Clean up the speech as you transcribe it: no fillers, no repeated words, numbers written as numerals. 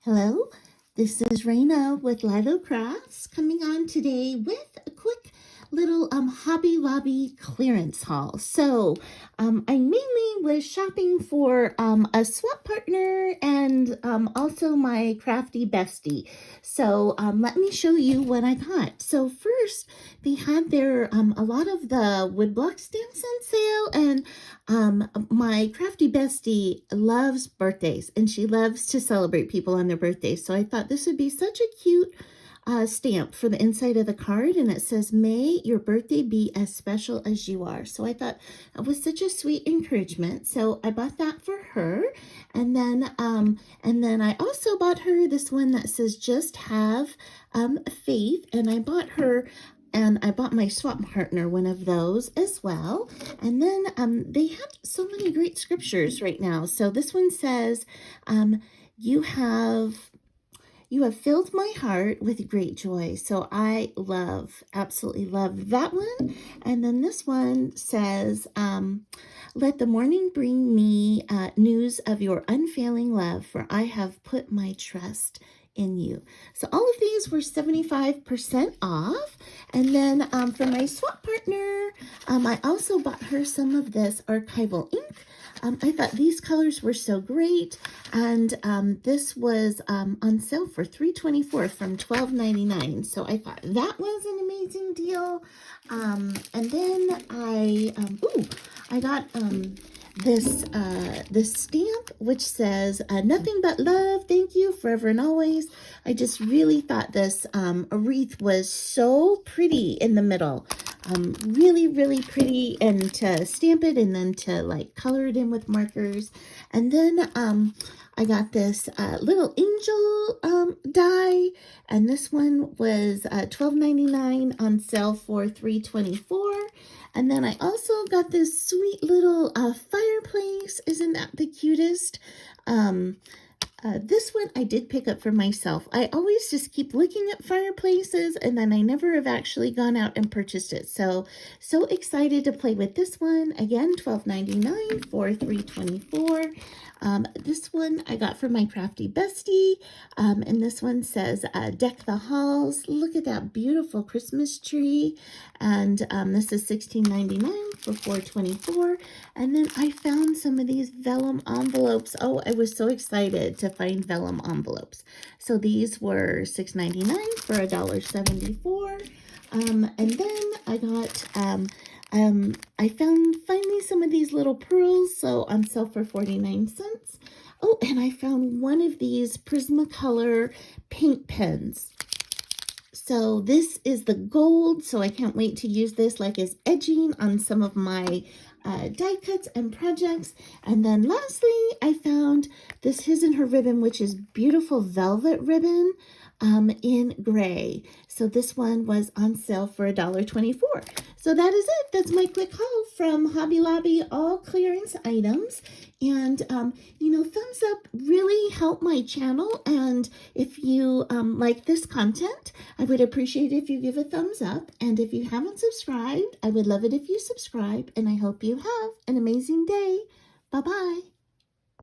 Hello, this is Raina with Lylo Crafts coming on today with a quick little Hobby Lobby clearance haul. So I mainly was shopping for a swap partner and also my crafty bestie. So let me show you what I got. So first they had their a lot of the woodblock stamps on sale, and my crafty bestie loves birthdays and she loves to celebrate people on their birthdays. So I thought this would be such a cute stamp for the inside of the card, and it says, "May your birthday be as special as you are." So I thought that was such a sweet encouragement. So I bought that for her, and then I also bought her this one that says, "Just have faith," and I bought her. And I bought my swap partner one of those as well. And then they have so many great scriptures right now. So this one says, you have filled my heart with great joy. So I absolutely love that one. And then this one says, let the morning bring me news of your unfailing love, for I have put my trust in you. So all of these were 75% off. And then for my swap partner, I also bought her some of this Archival Ink. I thought these colors were so great, and this was on sale for $3.24 from $12.99. So I thought that was an amazing deal. And then I got this stamp which says, "Nothing but love, thank you, forever and always." I just really thought this wreath was so pretty in the middle. Really, really pretty, and to stamp it and then to like color it in with markers. And then I got this little angel die, and this one was $12.99 on sale for $3.24. And then I also got this sweet little fireplace. Isn't that the cutest? This one I did pick up for myself. I always just keep looking at fireplaces, and then I never have actually gone out and purchased it. So excited to play with this one. Again, $12.99 for $3.24. This one I got for my crafty bestie, and this one says, "Deck the halls." Look at that beautiful Christmas tree. And this is $16.99 for $4.24. And then I found some of these vellum envelopes. Oh, I was so excited to find vellum envelopes. So these were $6.99 for $1.74. And then I got I found finally some of these little pearls, so on sale for 49 cents. Oh, and I found one of these Prismacolor paint pens. So this is the gold, so I can't wait to use this like as edging on some of my die cuts and projects. And then lastly, I found this His and Her ribbon, which is beautiful velvet ribbon in gray. So this one was on sale for $1.24. So that is it. That's my quick haul from Hobby Lobby, all clearance items. And, thumbs up really help my channel. And if you like this content, I would appreciate if you give a thumbs up. And if you haven't subscribed, I would love it if you subscribe. And I hope you have an amazing day. Bye-bye.